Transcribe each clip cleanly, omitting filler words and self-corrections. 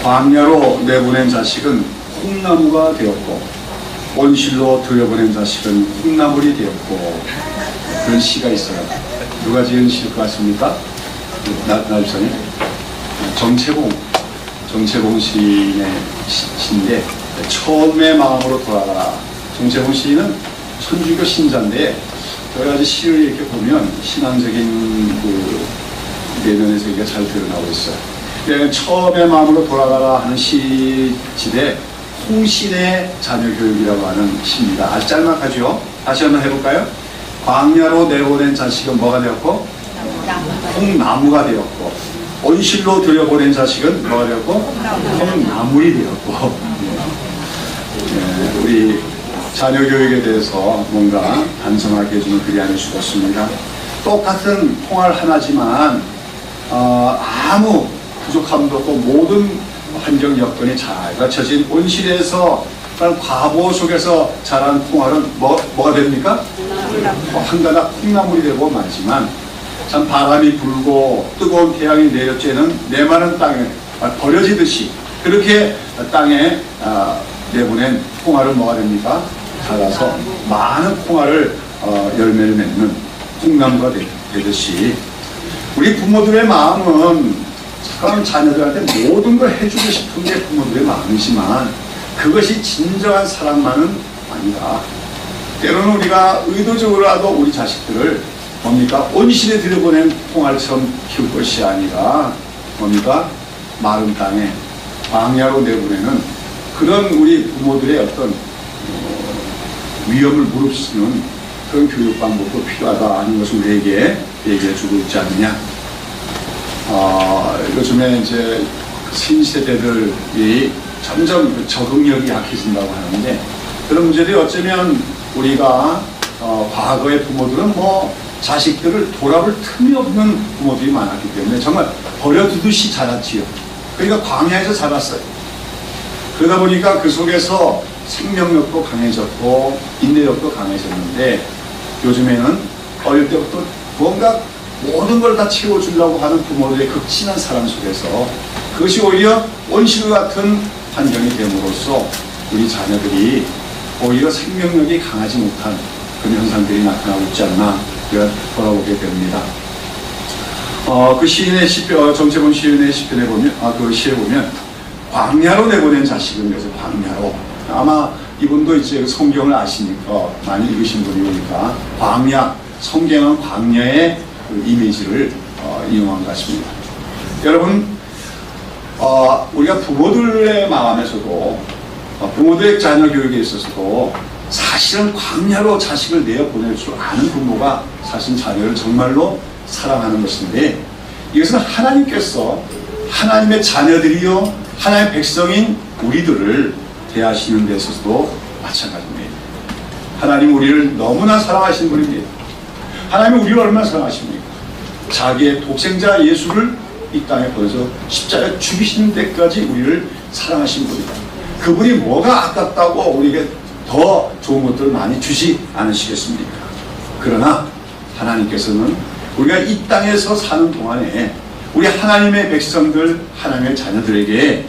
광야로 내보낸 자식은 콩나무가 되었고 온실로 들여보낸 자식은 콩나물이 되었고, 그런 시가 있어요. 누가 지은 시일 것 같습니까? 나주사님? 정채봉 시인의 시인데, 처음의 마음으로 돌아가라. 정채봉 시인은 천주교 신자인데 여러 가지 시를 이렇게 보면 신앙적인 내면에서 이게 잘 드러나고 있어요. 처음의 마음으로 돌아가라 하는 시집에 홍신의 자녀교육이라고 하는 시입니다. 아주 짤막하죠? 다시 한번 해볼까요? 광야로 내보낸 자식은 뭐가 되었고? 콩나무가 되었고, 온실로 들여보낸 자식은 뭐가 되었고? 콩나물이 되었고. 우리 자녀교육에 대해서 뭔가 단정하게 해주는 글이 아닐 수가 없습니다. 똑같은 콩알 하나지만 아무 부족함도 없고 모든 환경 여건이 잘 갖춰진 온실에서 과보 속에서 자란 콩알은 뭐가 됩니까? 한 가닥 콩나물이 되고 말지만, 참 바람이 불고 뜨거운 태양이 내려쬐는 메마른 땅에 버려지듯이 그렇게 땅에 내보낸 콩알은 뭐가 됩니까? 자라서 많은 콩알을 열매를 맺는 콩나무가 되듯이, 우리 부모들의 마음은 참 자녀들한테 모든 걸 해주고 싶은 게 부모들의 마음이지만 그것이 진정한 사랑만은 아니다. 때로는 우리가 의도적으로라도 우리 자식들을 뭡니까? 온실에 들여보낸 콩알처럼 키울 것이 아니라 뭡니까? 마른 땅에 광야로 내보내는 그런 우리 부모들의 어떤 위험을 무릅쓰는 그런 교육 방법도 필요하다 하는 것을 우리에게 얘기해 주고 있지 않느냐. 요즘에 이제 신세대들이 점점 적응력이 약해진다고 하는데, 그런 문제들이 어쩌면 우리가 과거의 부모들은 자식들을 돌아볼 틈이 없는 부모들이 많았기 때문에 정말 버려두듯이 자랐지요. 그러니까 광야에서 자랐어요. 그러다 보니까 그 속에서 생명력도 강해졌고 인내력도 강해졌는데, 요즘에는 어릴 때부터 뭔가 모든 걸 다 채워주려고 하는 부모들의 극진한 사랑 속에서 그것이 오히려 온실 같은 환경이 됨으로써 우리 자녀들이 오히려 생명력이 강하지 못한 그런 현상들이 나타나고 있지 않나 돌아보게 됩니다. 그 시인의 시편, 정채봉 시인의 시편에 보면, 그 시에 보면 광야로 내보낸 자식은, 그래서 광야로, 아마 이분도 이제 성경을 아시니까 많이 읽으신 분이니까 광야, 성경은 광야의 그 이미지를 이용한 것 같습니다. 여러분, 우리가 부모들의 마음에서도, 부모들의 자녀 교육에 있어서도 사실은 광야로 자식을 내어보낼 줄 아는 부모가 사실 자녀를 정말로 사랑하는 것인데, 이것은 하나님께서 하나님의 자녀들이요 하나님의 백성인 우리들을 대하시는 데 있어서도 마찬가지입니다. 하나님 우리를 너무나 사랑하시는 분입니다. 하나님은 우리를 얼마나 사랑하십니까? 자기의 독생자 예수를 이 땅에 보내서 십자가에 죽이시는 데까지 우리를 사랑하신 분이다. 그분이 뭐가 아깝다고 우리에게 더 좋은 것들을 많이 주지 않으시겠습니까? 그러나 하나님께서는 우리가 이 땅에서 사는 동안에 우리 하나님의 백성들, 하나님의 자녀들에게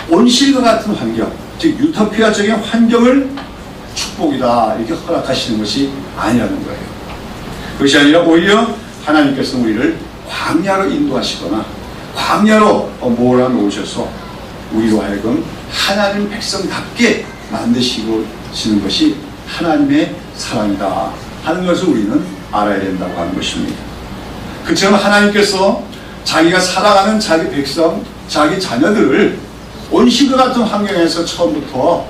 온실과 같은 환경, 즉 유토피아적인 환경을 축복이다 이렇게 허락하시는 것이 아니라는 거예요. 그것이 아니라 오히려 하나님께서 우리를 광야로 인도하시거나 광야로 몰아놓으셔서 우리로 하여금 하나님 백성답게 만드시는 것이 하나님의 사랑이다 하는 것을 우리는 알아야 된다고 하는 것입니다. 그처럼 하나님께서 자기가 사랑하는 자기 백성, 자기 자녀들을 온실과 같은 환경에서 처음부터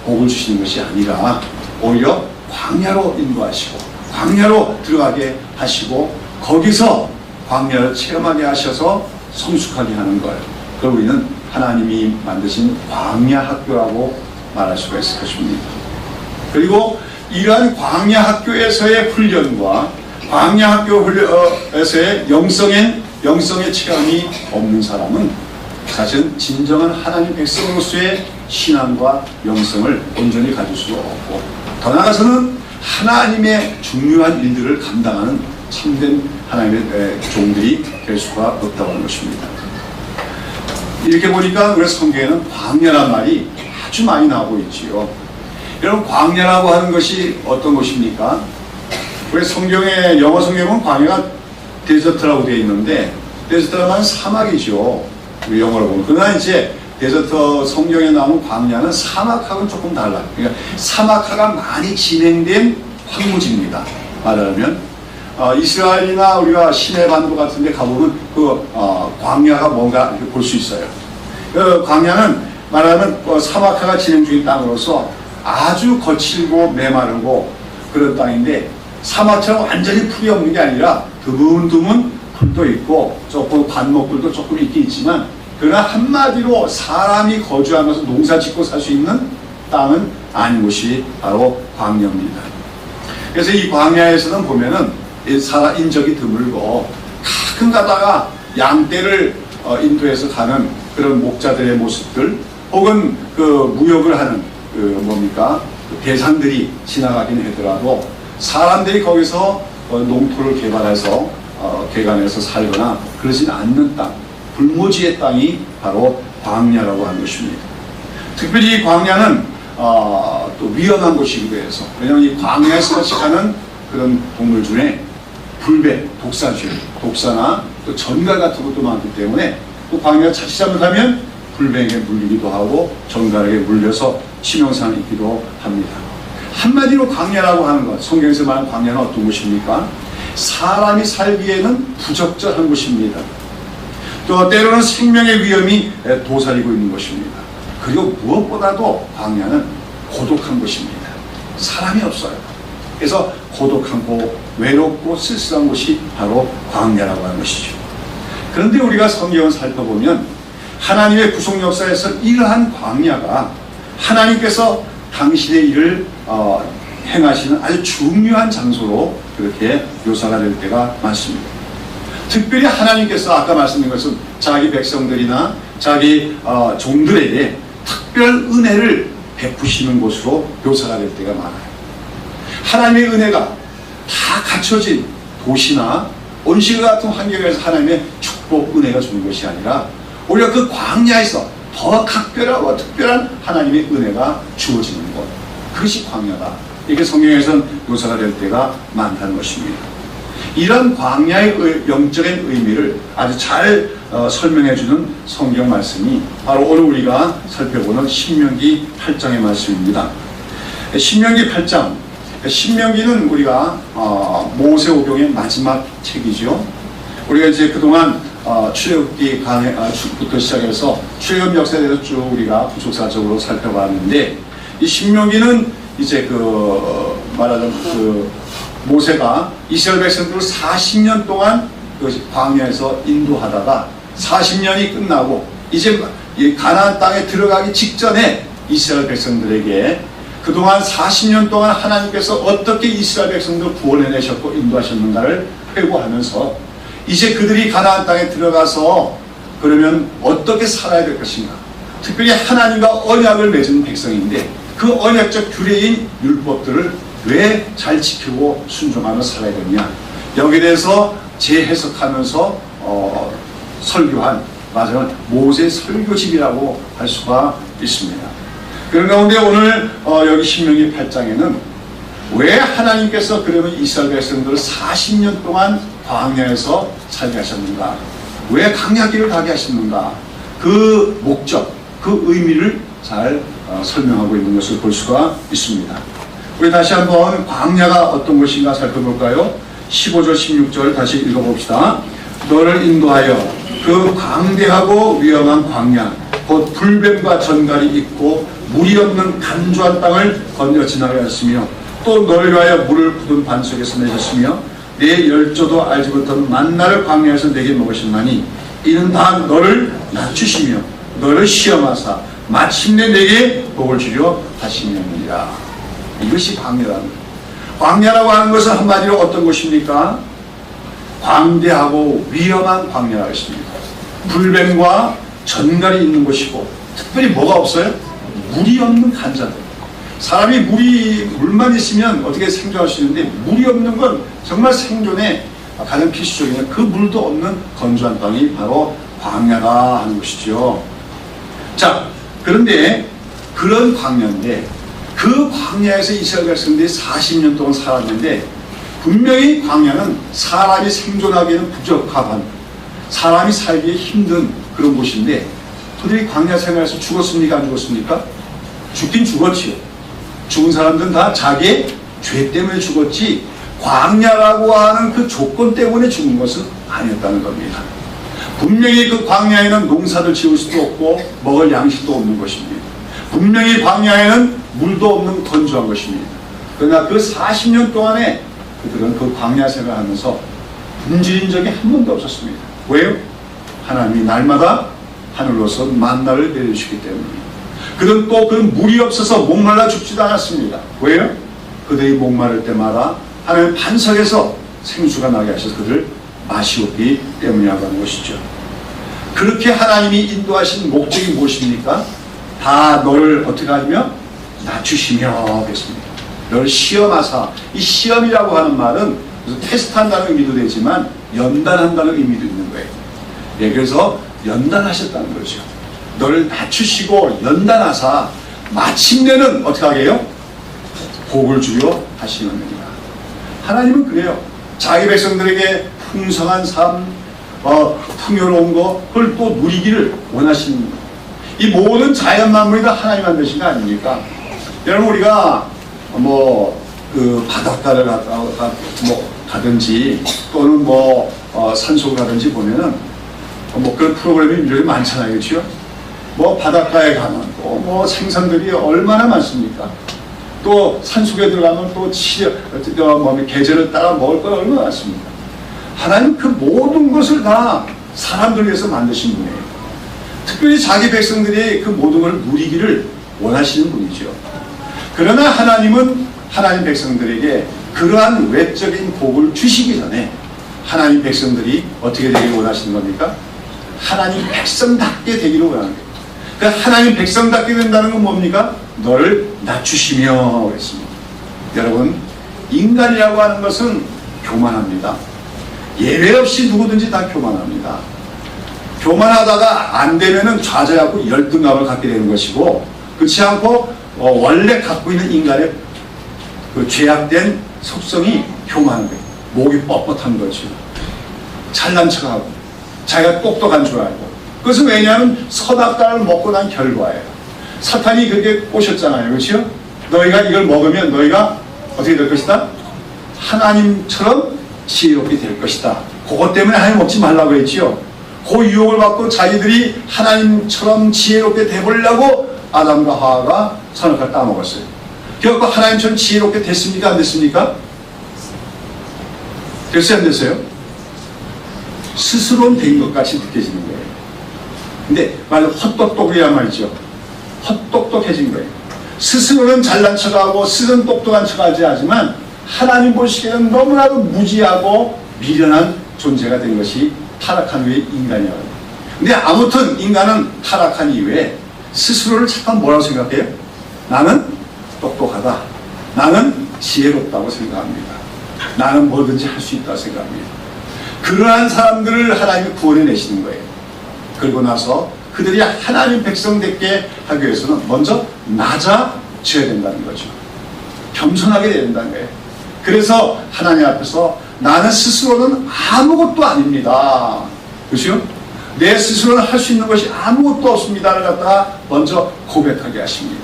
복을 주시는 것이 아니라 오히려 광야로 인도하시고 광야로 들어가게 하시고 거기서 광야를 체험하게 하셔서 성숙하게 하는 거예요. 그걸 우리는 하나님이 만드신 광야 학교라고 말할 수가 있을 것입니다. 그리고 이러한 광야 학교에서의 훈련과 광야 학교에서의 영성의 체험이 없는 사람은 사실 진정한 하나님 백성으로서의 신앙과 영성을 온전히 가질 수 없고, 더 나아가서는 하나님의 중요한 일들을 감당하는 참된 하나님의 종들이 될 수가 없다고 하는 것입니다. 이렇게 보니까 우리 성경에는 광야란 말이 아주 많이 나오고 있지요. 여러분, 광야라고 하는 것이 어떤 것입니까? 우리 성경에, 영어 성경에 보면 광야가 데저트라고 되어 있는데, 데저트라는 사막이죠. 우리 영어로 보면. 그러나 이제 데저트 성경에 나오는 광야는 사막하고는 조금 달라요. 그러니까 사막화가 많이 진행된 황무지입니다. 말하자면 이스라엘이나 우리가 시내 반도 같은 데 가보면 그 광야가 뭔가 이렇게 볼 수 있어요. 그 광야는 말하자면 사막화가 진행 중인 땅으로서 아주 거칠고 메마르고 그런 땅인데, 사막처럼 완전히 풀이 없는 게 아니라 드문드문 풀도 있고 조금 관목들도 조금 있긴 있지만, 그러나 한마디로 사람이 거주하면서 농사 짓고 살 수 있는 땅은 아닌 곳이 바로 광야입니다. 그래서 이 광야에서는 보면은 인적이 드물고 가끔 가다가 양떼를 인도해서 가는 그런 목자들의 모습들, 혹은 그 무역을 하는 그 대상들이 지나가긴 하더라도 사람들이 거기서 농토를 개발해서 개간해서 살거나 그러진 않는 땅, 불모지의 땅이 바로 광야라고 하는 것입니다. 특별히 이 광야는 또 위험한 곳이기도 해서, 왜냐하면 이 광야에서 서식하는 그런 동물 중에 불배, 독사나 또 전갈 같은 것도 많기 때문에, 또 광야 자칫 잘못하면 불뱀에게 물리기도 하고 전갈에게 물려서 치명상이 있기도 합니다. 한마디로 광야라고 하는 것, 성경에서 말하는 광야는 어떤 곳입니까? 사람이 살기에는 부적절한 곳입니다. 또 때로는 생명의 위험이 도사리고 있는 것입니다. 그리고 무엇보다도 광야는 고독한 곳입니다. 사람이 없어요. 그래서 고독하고 외롭고 쓸쓸한 곳이 바로 광야라고 하는 것이죠. 그런데 우리가 성경을 살펴보면 하나님의 구속 역사에서 이러한 광야가 하나님께서 당신의 일을 행하시는 아주 중요한 장소로 그렇게 묘사가 될 때가 많습니다. 특별히 하나님께서 아까 말씀드린 것은 자기 백성들이나 자기 종들에게 특별 은혜를 베푸시는 곳으로 묘사가 될 때가 많아요. 하나님의 은혜가 다 갖춰진 도시나 온실과 같은 환경에서 하나님의 축복, 은혜가 주는 것이 아니라 오히려 그 광야에서 더 각별하고 특별한 하나님의 은혜가 주어지는 것, 그것이 광야다. 이렇게 성경에서는 묘사가 될 때가 많다는 것입니다. 이런 광야의 영적인 의미를 아주 잘 설명해주는 성경 말씀이 바로 오늘 우리가 살펴보는 신명기 8장의 말씀입니다. 신명기 8장, 신명기는 우리가 모세오경의 마지막 책이죠. 우리가 이제 그동안 출애굽기 부터 시작해서 출애굽 역사에 대해서 쭉 우리가 부족사적으로 살펴봤는데, 이 신명기는 이제 말하자면 모세가 이스라엘 백성들을 40년 동안 광야에서 인도하다가 40년이 끝나고 이제 가나안 땅에 들어가기 직전에 이스라엘 백성들에게 그동안 40년 동안 하나님께서 어떻게 이스라엘 백성들을 구원해내셨고 인도하셨는가를 회고하면서 이제 그들이 가나안 땅에 들어가서 그러면 어떻게 살아야 될 것인가, 특별히 하나님과 언약을 맺은 백성인데 그 언약적 규례인 율법들을 왜 잘 지키고 순종하며 살아야 되느냐, 여기에 대해서 재해석하면서 설교한, 맞아요, 모세 설교집이라고 할 수가 있습니다. 그런 가운데 오늘 여기 신명기 8장에는 왜 하나님께서 그러면 이스라엘 백성들을 40년 동안 광야에서 살게 하셨는가, 왜 광야길을 가게 하셨는가, 그 목적, 그 의미를 잘 설명하고 있는 것을 볼 수가 있습니다. 우리 다시 한번 광야가 어떤 것인가 살펴볼까요? 15절 16절 다시 읽어봅시다. 너를 인도하여 그 광대하고 위험한 광야, 곧 불뱀과 전갈이 있고 물이 없는 간조한 땅을 건너 지나게 하셨으며, 또 너를 위하여 물을 굳은 반석에서 내셨으며 내 열조도 알지 못하는 만나를 광야에서 내게 먹으셨나니 이는 다 너를 낮추시며 너를 시험하사 마침내 내게 복을 주려 하시느니라. 이것이 광야라는 거예요. 광야라고 하는 것은 한마디로 어떤 것입니까? 광대하고 위험한 광야라고 했습니다. 불뱀과 전갈이 있는 곳이고, 특별히 뭐가 없어요? 물이 없는 간자들. 사람이 물만 있으면 어떻게 생존할 수 있는데, 물이 없는 건 정말 생존에 가장 필수적인 그 물도 없는 건조한 땅이 바로 광야다 하는 것이죠. 자, 그런데 그런 광야인데 그 광야에서 이스라엘 백성들이 40년 동안 살았는데 분명히 광야는 사람이 생존하기에는 부적합한, 사람이 살기에 힘든 그런 곳인데 그들이 광야 생활에서 죽었습니까? 안 죽었습니까? 죽긴 죽었지요. 죽은 사람들은 다 자기의 죄 때문에 죽었지 광야라고 하는 그 조건 때문에 죽은 것은 아니었다는 겁니다. 분명히 그 광야에는 농사를 지을 수도 없고 먹을 양식도 없는 것입니다. 분명히 광야에는 물도 없는 건조한 것입니다. 그러나 그 40년 동안에 그들은 그 광야 생활하면서 굶주린 적이 한 번도 없었습니다. 왜요? 하나님이 날마다 하늘로서 만나를 내려주시기 때문입니다. 그들은 또 그 물이 없어서 목말라 죽지도 않았습니다. 왜요? 그들이 목마를 때마다 하나님 반석에서 생수가 나게 하셔서 그들을 마시었기 때문이라고 하는 것이죠. 그렇게 하나님이 인도하신 목적이 무엇입니까? 다 너를 어떻게 하며? 낮추시며 그랬습니다. 너를 시험하사. 이 시험이라고 하는 말은 테스트한다는 의미도 되지만 연단한다는 의미도 있는 거예요. 예, 그래서 연단하셨다는 거죠. 너를 낮추시고 연단하사 마침내는 어떻게 하게 해요? 복을 주려 하시는 겁니다. 하나님은 그래요. 자기 백성들에게 풍성한 삶, 풍요로운 거, 그걸 또 누리기를 원하시는 거예요. 이 모든 자연 만물이 다 하나님 만드신 거 아닙니까? 여러분, 우리가 그 바닷가를 가든지 또는 산속을 가든지 보면은 그런 프로그램이 굉장히 많잖아요. 그렇죠? 바닷가에 가면 또 생선들이 얼마나 많습니까? 또 산속에 들어가면 또 계절을 따라 먹을 건 얼마나 많습니까? 하나님 그 모든 것을 다 사람들 위해서 만드신 분이에요. 특별히 자기 백성들이 그 모든 걸 누리기를 원하시는 분이죠. 그러나 하나님은 하나님 백성들에게 그러한 외적인 복을 주시기 전에 하나님 백성들이 어떻게 되기를 원하시는 겁니까? 하나님 백성답게 되기를 원하는 거예요. 그러니까 하나님 백성답게 된다는 건 뭡니까? 너를 낮추시며 그랬습니다. 여러분, 인간이라고 하는 것은 교만합니다. 예외 없이 누구든지 다 교만합니다. 교만하다가 안 되면은 좌절하고 열등감을 갖게 되는 것이고, 그렇지 않고 원래 갖고 있는 인간의 그 죄악된 속성이 교만한 거예요. 목이 뻣뻣한 거죠. 잘난 척하고 자기가 똑똑한 줄 알고. 그것은 왜냐하면 선악과를 먹고 난 결과예요. 사탄이 그렇게 꼬셨잖아요. 그렇죠? 너희가 이걸 먹으면 너희가 어떻게 될 것이다? 하나님처럼 지혜롭게 될 것이다. 그것 때문에 하나님 먹지 말라고 했지요. 그 유혹을 받고 자기들이 하나님처럼 지혜롭게 되보려고 아담과 하와가 선악과를 따먹었어요. 결국 하나님처럼 지혜롭게 됐습니까? 안 됐습니까? 됐어요? 안 됐어요? 스스로는 된 것 같이 느껴지는 거예요. 근데 말로 헛똑똑이란 말이죠. 헛똑똑해진 거예요. 스스로는 잘난 척하고 스스로는 똑똑한 척하지 하지만 하나님 보시기에는 너무나도 무지하고 미련한 존재가 된 것이 타락한 후의 인간이라고 합니다. 근데 아무튼 인간은 타락한 이후에 스스로를 잠깐 뭐라고 생각해요? 나는 똑똑하다. 나는 지혜롭다고 생각합니다. 나는 뭐든지 할 수 있다고 생각합니다. 그러한 사람들을 하나님이 구원해내시는 거예요. 그리고 나서 그들이 하나님 백성답게 하기 위해서는 먼저 낮아져야 된다는 거죠. 겸손하게 된다는 거예요. 그래서 하나님 앞에서 나는 스스로는 아무것도 아닙니다. 그렇죠? 내 스스로는 할 수 있는 것이 아무것도 없습니다를 갖다가 먼저 고백하게 하십니다.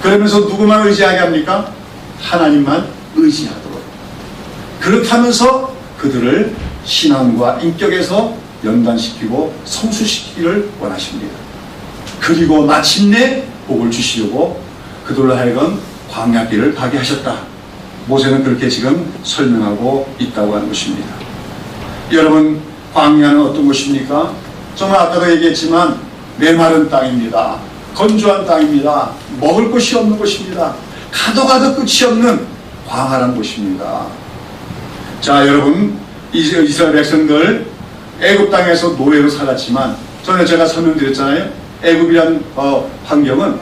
그러면서 누구만 의지하게 합니까? 하나님만 의지하도록. 그렇게 하면서 그들을 신앙과 인격에서 연단시키고 성수시키기를 원하십니다. 그리고 마침내 복을 주시려고 그들로 하여금 광야길을 가게 하셨다. 모세는 그렇게 지금 설명하고 있다고 하는 것입니다. 여러분, 광야는 어떤 곳입니까? 정말 아까도 얘기했지만 메마른 땅입니다. 건조한 땅입니다. 먹을 것이 없는 곳입니다. 가도 가도 끝이 없는 광활한 곳입니다. 자, 여러분, 이스라엘 백성들 애굽 땅에서 노예로 살았지만 전에 제가 설명드렸잖아요. 애굽이란 환경은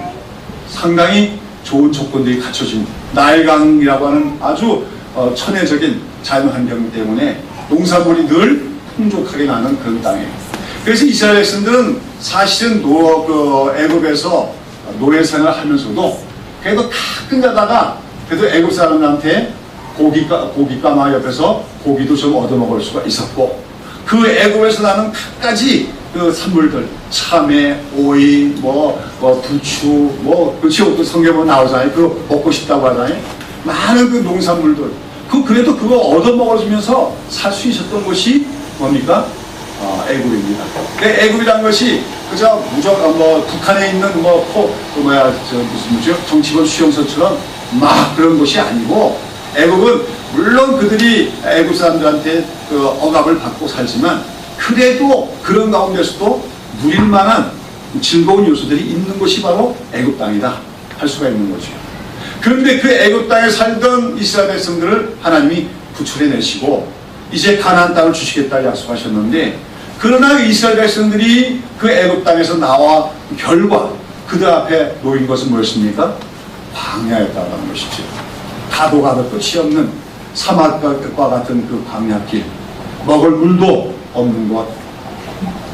상당히 좋은 조건들이 갖춰진 나일강이라고 하는 아주 천혜적인 자연 환경 때문에 농산물이 늘 풍족하게 나는 그런 땅이에요. 그래서 이스라엘 백성들은 사실은 애굽에서 노예 생활을 하면서도 그래도 가끔 가다가 그래도 애굽 사람들한테 고깃가마 옆에서 고기도 좀 얻어먹을 수가 있었고, 그 애굽에서 나는 갖가지 그 산물들, 참외, 오이, 부추, 그렇죠. 그 성경에 나오잖아요. 그거 먹고 싶다고 하잖아요. 많은 그 농산물들. 그래도 그거 얻어먹어주면서 살 수 있었던 곳이 뭡니까? 애굽입니다. 애굽이라는 것이 그저 무조건 북한에 있는 정치권 수용소처럼 막 그런 곳이 아니고, 애굽은 물론 그들이 애굽 사람들한테 그 억압을 받고 살지만 그래도 그런 가운데서도 누릴 만한 즐거운 요소들이 있는 곳이 바로 애굽 땅이다 할 수가 있는 거죠. 그런데 그 애굽 땅에 살던 이스라엘 백성들을 하나님이 구출해내시고 이제 가나안 땅을 주시겠다 약속하셨는데, 그러나 이스라엘 백성들이 그 애굽 땅에서 나와 결과 그들 앞에 놓인 것은 무엇입니까? 광야였다는 것이죠. 가도 끝이 없는 사막과 같은 그 광야길, 먹을 물도 없는 것,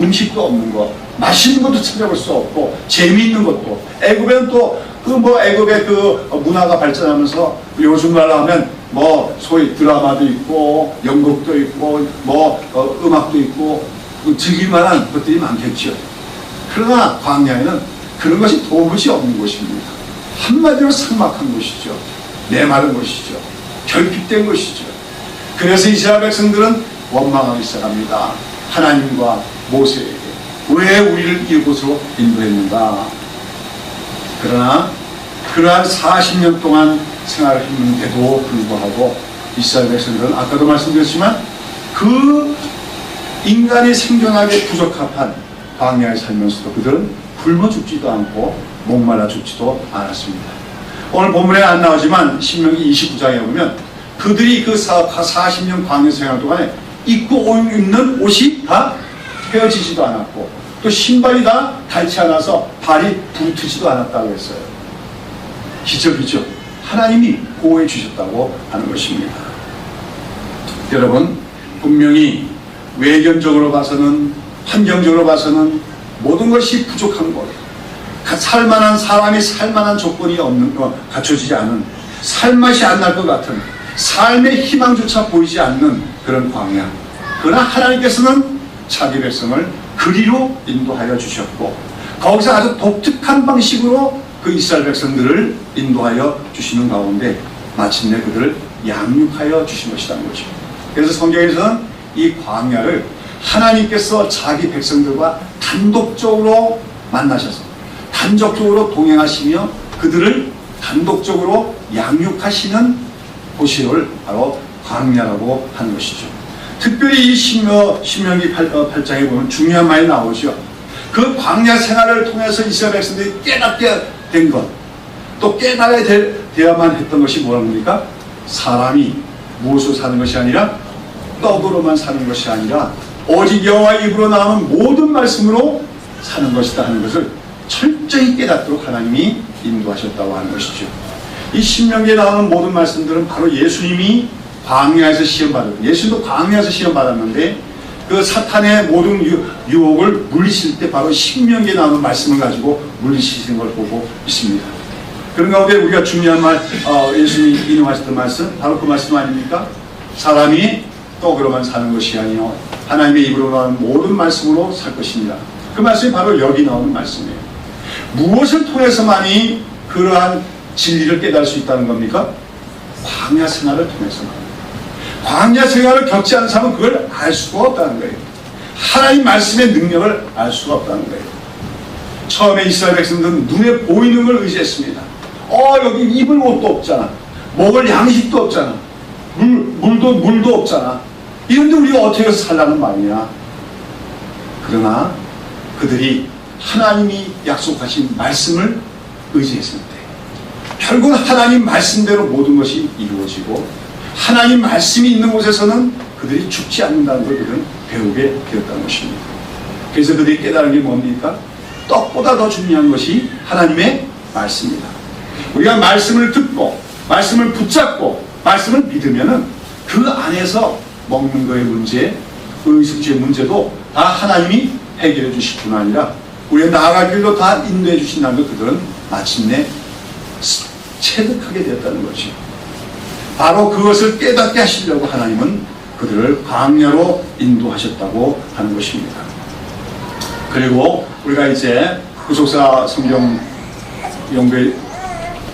음식도 없는 것, 맛있는 것도 찾아볼 수 없고 재미있는 것도. 애굽에는 또 애굽의 그 문화가 발전하면서 요즘 말로 하면 소위 드라마도 있고 연극도 있고 음악도 있고 즐길 만한 것들이 많겠죠. 그러나 광야에는 그런 것이 도무지 없는 곳입니다. 한마디로 삭막한 곳이죠. 메마른 곳이죠. 결핍된 곳이죠. 그래서 이스라엘 백성들은 원망하기 시작합니다. 하나님과 모세에게 왜 우리를 이곳으로 인도했는가. 그러나 그러한 40년 동안 생활을 했는데도 불구하고 이스라엘 백성들은 아까도 말씀드렸지만 그 인간이 생존하기에 부적합한 광야에 살면서도 그들은 굶어 죽지도 않고 목말라 죽지도 않았습니다. 오늘 본문에 안 나오지만 신명기 29장에 보면 그들이 그 40년 광야 생활 동안에 입고 입는 옷이 다 헤어지지도 않았고 또 신발이 다 닳지 않아서 발이 부르트지도 않았다고 했어요. 기적이죠. 하나님이 보호해 주셨다고 하는 것입니다. 여러분, 분명히 외견적으로 봐서는, 환경적으로 봐서는 모든 것이 부족한 것, 살만한 사람이 살만한 조건이 갖춰지지 않은, 살맛이 안 날 것 같은, 삶의 희망조차 보이지 않는 그런 광야. 그러나 하나님께서는 자기 백성을 그리로 인도하여 주셨고 거기서 아주 독특한 방식으로 그 이스라엘 백성들을 인도하여 주시는 가운데 마침내 그들을 양육하여 주신 것이라는 거죠. 그래서 성경에서는 이 광야를 하나님께서 자기 백성들과 단독적으로 만나셔서 단독적으로 동행하시며 그들을 단독적으로 양육하시는 곳을 바로 광야라고 하는 것이죠. 특별히 이 신명기 8장에 보면 중요한 말이 나오죠. 그 광야 생활을 통해서 이스라엘 백성들이 깨닫게 된 것, 또 깨달아야 되어야만 했던 것이 뭐랍니까? 사람이 무엇으로 사는 것이 아니라 떡으로만 사는 것이 아니라 오직 여호와 입으로 나오는 모든 말씀으로 사는 것이다 하는 것을 철저히 깨닫도록 하나님이 인도하셨다고 하는 것이죠. 이 신명기에 나오는 모든 말씀들은 바로 예수님이 광야에서 시험받았고, 예수도 광야에서 시험받았는데 그 사탄의 모든 유혹을 물리칠 때 바로 신명기에 나오는 말씀을 가지고 물리치시는 걸 보고 있습니다. 그런 가운데 우리가 중요한 말, 예수님이 인용하셨던 말씀, 바로 그 말씀 아닙니까? 사람이 떡으로만 사는 것이 아니요 하나님의 입으로 나오는 모든 말씀으로 살 것입니다. 그 말씀이 바로 여기 나오는 말씀이에요. 무엇을 통해서만이 그러한 진리를 깨달을 수 있다는 겁니까? 광야 생활을 통해서만. 광야 생활을 겪지 않은 사람은 그걸 알 수가 없다는 거예요. 하나님 말씀의 능력을 알 수가 없다는 거예요. 처음에 이스라엘 백성들은 눈에 보이는 걸 의지했습니다. 여기 입을 옷도 없잖아. 먹을 양식도 없잖아. 물도 없잖아. 이런데 우리가 어떻게 해서 살라는 말이냐. 그러나 그들이 하나님이 약속하신 말씀을 의지했을 때 결국 하나님 말씀대로 모든 것이 이루어지고 하나님 말씀이 있는 곳에서는 그들이 죽지 않는다는 걸 그들은 배우게 되었다는 것입니다. 그래서 그들이 깨달은 게 뭡니까? 떡보다 더 중요한 것이 하나님의 말씀이다. 우리가 말씀을 듣고 말씀을 붙잡고 말씀을 믿으면은 그 안에서 먹는 거의 문제, 의식주의 문제도 다 하나님이 해결해 주실 뿐 아니라 우리가 나아갈 길도 다 인도해 주신다는 걸 그들은 마침내 체득하게 되었다는 거죠. 바로 그것을 깨닫게 하시려고 하나님은 그들을 광야로 인도하셨다고 하는 것입니다. 그리고 우리가 이제 구속사 성경 연구에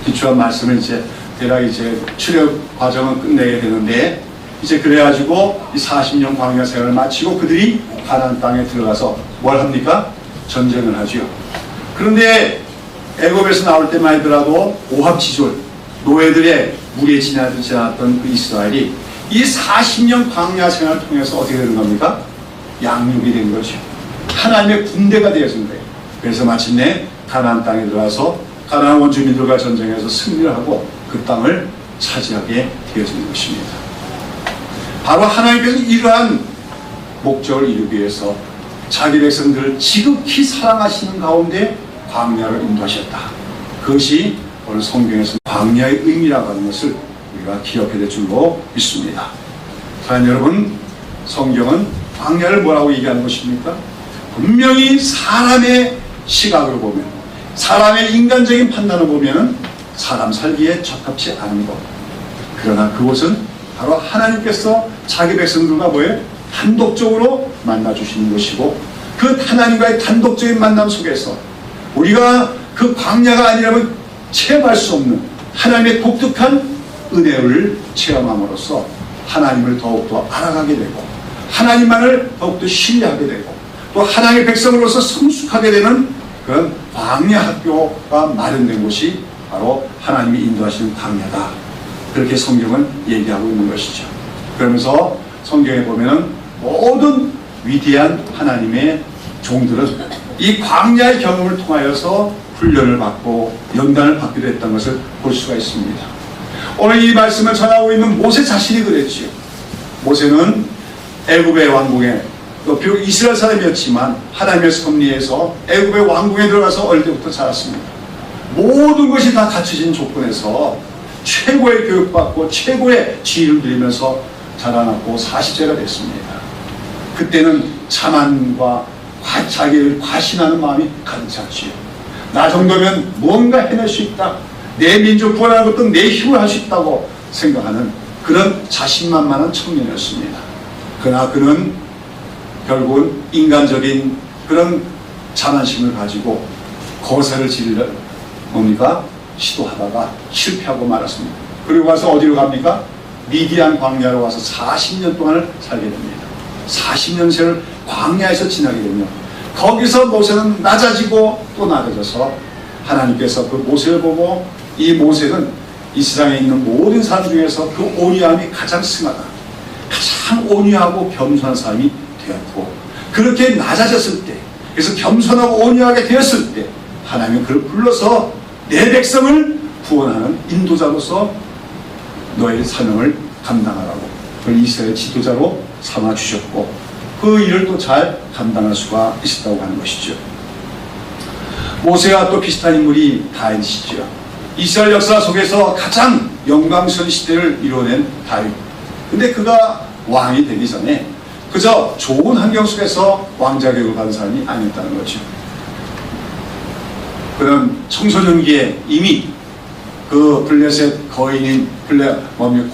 기초한 말씀을 이제 대략 이제 출애굽 과정은 끝내게 되는데, 이제 그래가지고 이 40년 광야 생활을 마치고 그들이 가나안 땅에 들어가서 뭘 합니까? 전쟁을 하죠. 그런데 애굽에서 나올 때만 하더라도 오합지졸 노예들의 무리에 지나던 그 이스라엘이 이 40년 광야 생활을 통해서 어떻게 되는 겁니까? 양육이 된 거죠. 하나님의 군대가 되어진 거예요. 그래서 마침내 가나안 땅에 들어가서 가나안 원주민들과 전쟁에서 승리를 하고 그 땅을 차지하게 되어지는 것입니다. 바로 하나님께서 이러한 목적을 이루기 위해서 자기 백성들을 지극히 사랑하시는 가운데 광야를 인도하셨다. 그것이 오늘 성경에서 광야의 의미라고 하는 것을 우리가 기억해야 될 줄로 믿습니다. 사랑하는 여러분, 성경은 광야를 뭐라고 얘기하는 것입니까? 분명히 사람의 시각으로 보면, 사람의 인간적인 판단을 보면 사람 살기에 적합치 않은 것. 그러나 그곳은 바로 하나님께서 자기 백성들과 뭐예요? 단독적으로 만나주시는 것이고, 그 하나님과의 단독적인 만남 속에서 우리가 그 광야가 아니라면 체험할 수 없는 하나님의 독특한 은혜를 체험함으로써 하나님을 더욱더 알아가게 되고, 하나님만을 더욱더 신뢰하게 되고, 또 하나님의 백성으로서 성숙하게 되는 그런 광야 학교가 마련된 곳이 바로 하나님이 인도하시는 광야다. 그렇게 성경은 얘기하고 있는 것이죠. 그러면서 성경에 보면은 모든 위대한 하나님의 종들은 이 광야의 경험을 통하여서 훈련을 받고 연단을 받기도 했던 것을 볼 수가 있습니다. 오늘 이 말씀을 전하고 있는 모세 자신이 그랬지요. 모세는 애굽의 왕궁에, 비록 이스라엘 사람이었지만 하나님의 섭리에서 애굽의 왕궁에 들어가서 어릴 때부터 자랐습니다. 모든 것이 다 갖춰진 조건에서 최고의 교육받고 최고의 지위를 누리면서 자라났고 40세가 됐습니다. 그때는 자만과 자기를 과신하는 마음이 가득 찼지요. 나 정도면 뭔가 해낼 수 있다, 내 민족 구원하는 것도 내 힘을 할 수 있다고 생각하는 그런 자신만만한 청년이었습니다. 그러나 그는 결국은 인간적인 그런 자만심을 가지고 거세를 지르려 뭡니까? 시도하다가 실패하고 말았습니다. 그리고 가서 어디로 갑니까? 미디안 광야로 와서 40년 동안을 살게 됩니다. 40년째를 광야에서 지나게 되면 거기서 모세는 낮아지고 또 낮아져서 하나님께서 그 모세를 보고 이 모세는 이 세상에 있는 모든 사람 중에서 그 온유함이 가장 승하다, 가장 온유하고 겸손한 사람이 되었고, 그렇게 낮아졌을 때, 그래서 겸손하고 온유하게 되었을 때 하나님은 그를 불러서 내 백성을 구원하는 인도자로서 너의 사명을 감당하라고 그걸 이스라엘 지도자로 삼아주셨고, 그 일을 또 잘 감당할 수가 있었다고 하는 것이죠. 모세와 또 비슷한 인물이 다윗이죠. 이스라엘 역사 속에서 가장 영광스러운 시대를 이뤄낸 다윗. 근데 그가 왕이 되기 전에 그저 좋은 환경 속에서 왕자 교육을 받은 사람이 아니었다는 거죠. 그는 청소년기에 이미 그 블레셋 거인인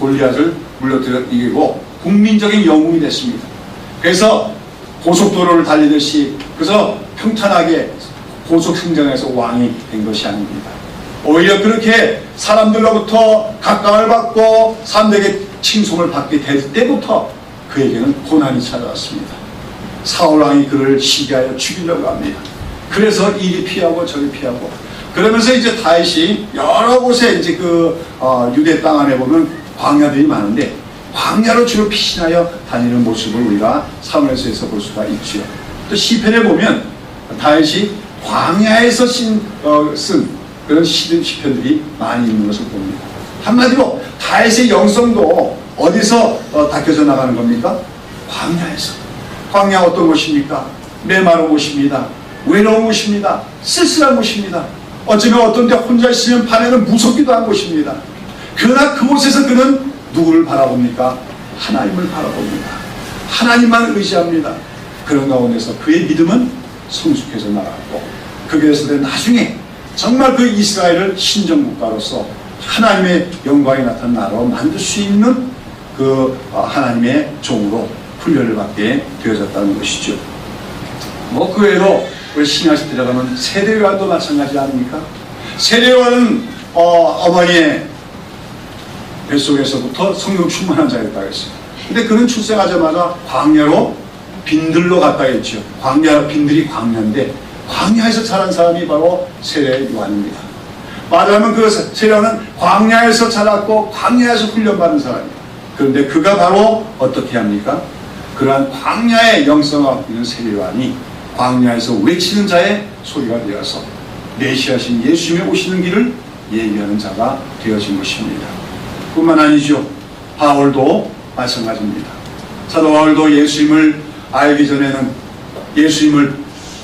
골리앗을 물러들어 이기고 국민적인 영웅이 됐습니다. 그래서 고속도로를 달리듯이 그래서 평탄하게 고속승전에서 왕이 된 것이 아닙니다. 오히려 그렇게 사람들로부터 각광을 받고 사람들에게 칭송을 받게 될 때부터 그에게는 고난이 찾아왔습니다. 사울 왕이 그를 시기하여 죽이려고 합니다. 그래서 이리 피하고 저리 피하고, 그러면서 이제 다윗이 여러 곳에 이제 유대 땅 안에 보면 광야들이 많은데 광야로 주로 피신하여 다니는 모습을 우리가 사무엘서에서 볼 수가 있죠. 또 시편에 보면 다윗이 광야에서 쓴 그런 시편들이 많이 있는 것을 봅니다. 한마디로 다윗의 영성도 어디서 닦여져 나가는 겁니까? 광야에서. 광야 어떤 곳입니까? 메마른 곳입니다. 외로운 곳입니다. 쓸쓸한 곳입니다. 어쩌면 어떤 데 혼자 있으면 밤에는 무섭기도 한 곳입니다. 그러나 그곳에서 그는 누구를 바라봅니까? 하나님을 바라봅니다. 하나님만 의지합니다. 그런 가운데서 그의 믿음은 성숙해져 나갔고, 그래서 나중에 정말 그 이스라엘을 신정국가로서 하나님의 영광이 나타난 나라로 만들 수 있는 그 하나님의 종으로 훈련을 받게 되어졌다는 것이죠. 뭐 그 외에도 우리 신약시대 들어가면 세례요한도 마찬가지 아닙니까? 세례요한은 어머니의 뱃속에서부터 성령 충만한 자였다고 했어요. 근데 그는 출생하자마자 광야로 빈들로 갔다 했죠. 빈들이 광야인데 광야에서 자란 사람이 바로 세례요한입니다. 말하자면 그 세례요한은 광야에서 자랐고 광야에서 훈련받은 사람이에요. 그런데 그가 바로 어떻게 합니까? 그러한 광야의 영성을 갖고 있는 세례요한이 광야에서 외치는 자의 소리가 되어서 메시아신 예수님의 오시는 길을 얘기하는 자가 되어진 것입니다. 뿐만 아니죠. 바울도 마찬가지입니다. 사도 바울도 예수님을 알기 전에는 예수님을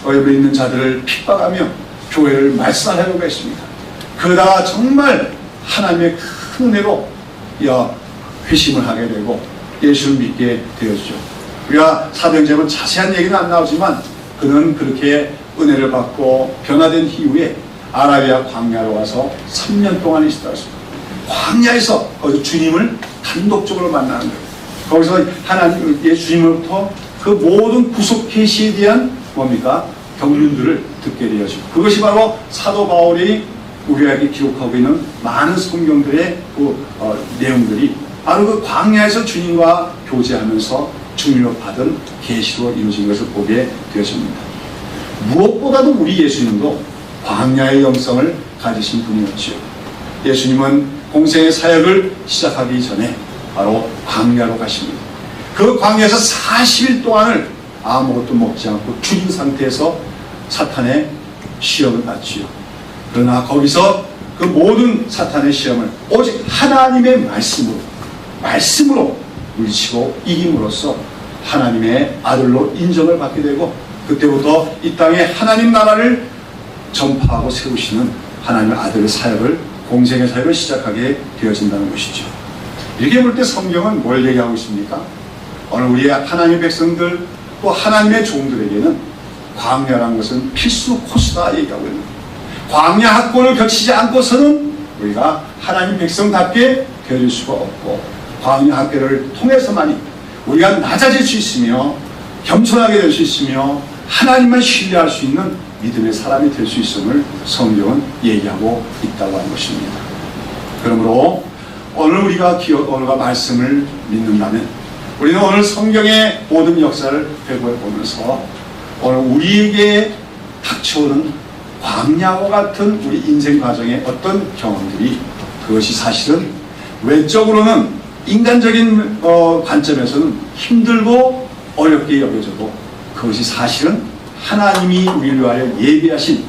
믿는 자들을 핍박하며 교회를 말살하려고 했습니다. 그러다가 정말 하나님의 큰 은혜로 회심을 하게 되고 예수를 믿게 되었죠. 우리가 사도행전은 자세한 얘기는 안 나오지만 그는 그렇게 은혜를 받고 변화된 이후에 아라비아 광야로 와서 3년 동안 있었다 했습니다. 광야에서 거기서 주님을 단독적으로 만나는 거예요. 거기서 하나님 예수님으로부터 그 모든 구속 계시에 대한 뭡니까? 경륜들을 듣게 되어지고, 그것이 바로 사도 바울이 우리에게 기록하고 있는 많은 성경들의 그 내용들이 바로 그 광야에서 주님과 교제하면서 주님으로 받은 계시로 이루어진 것을 보게 되었습니다. 무엇보다도 우리 예수님도 광야의 영성을 가지신 분이었지요. 예수님은 공생의 사역을 시작하기 전에 바로 광야로 가십니다. 그 광야에서 40일 동안을 아무것도 먹지 않고 죽은 상태에서 사탄의 시험을 받지요. 그러나 거기서 그 모든 사탄의 시험을 오직 하나님의 말씀으로 물리치고 이김으로써 하나님의 아들로 인정을 받게 되고, 그때부터 이 땅에 하나님 나라를 전파하고 세우시는 하나님의 아들의 사역을, 공생의 사역을 시작하게 되어진다는 것이죠. 이렇게 볼 때 성경은 뭘 얘기하고 있습니까? 오늘 우리의 하나님의 백성들 또 하나님의 종들에게는 광야라는 것은 필수 코스다 얘기하고 있는 거예요. 광야 학고를 거치지 않고서는 우리가 하나님 백성답게 되어질 수가 없고, 광야 학교를 통해서만이 우리가 낮아질 수 있으며 겸손하게 될 수 있으며 하나님만 신뢰할 수 있는 믿음의 사람이 될 수 있음을 성경은 얘기하고 있다고 하는 것입니다. 그러므로 오늘 우리가 말씀을 믿는다면 우리는 오늘 성경의 모든 역사를 회고해 보면서 오늘 우리에게 닥쳐오는 광야와 같은 우리 인생 과정의 어떤 경험들이, 그것이 사실은 외적으로는 인간적인 관점에서는 힘들고 어렵게 여겨져도 그것이 사실은 하나님이 우리를 위하여 예비하신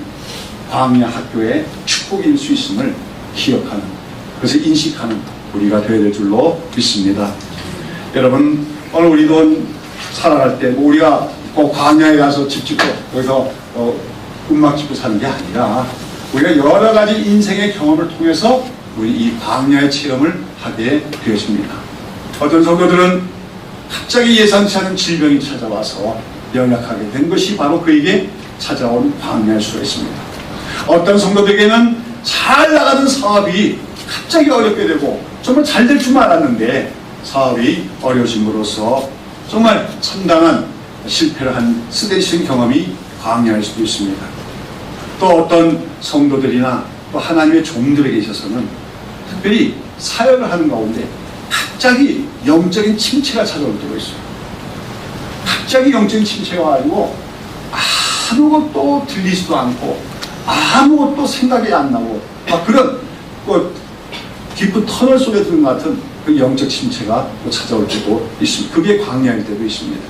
광야 학교의 축복일 수 있음을 기억하는, 그것을 인식하는 우리가 되어야 될 줄로 믿습니다. 여러분, 오늘 우리도 살아갈 때 우리가 꼭 광야에 가서 집 짓고 거기서 음악 짓고 사는 게 아니라 우리가 여러 가지 인생의 경험을 통해서 우리 이 광야의 체험을 하게 되었습니다. 어떤 성도들은 갑자기 예상치 않은 질병이 찾아와서 연약하게 된 것이 바로 그에게 찾아온 광야일 수가 있습니다. 어떤 성도들에게는 잘 나가는 사업이 갑자기 어렵게 되고 정말 잘 될 줄 알았는데 사업이 어려짐으로써 정말 상당한 실패를 한 쓰대신 경험이 광야일 수도 있습니다. 또 어떤 성도들이나 또 하나님의 종들에게 있어서는 특별히 사역을 하는 가운데 갑자기 영적인 침체가 찾아올 때가 있어요. 갑자기 영적인 침체가 와가지고 아무것도 들리지도 않고 아무것도 생각이 안 나고 막 그런 깊은 터널 속에 드는 것 같은 그 영적 침체가 또 찾아올 때도 있습니다. 그게 광야일 때도 있습니다.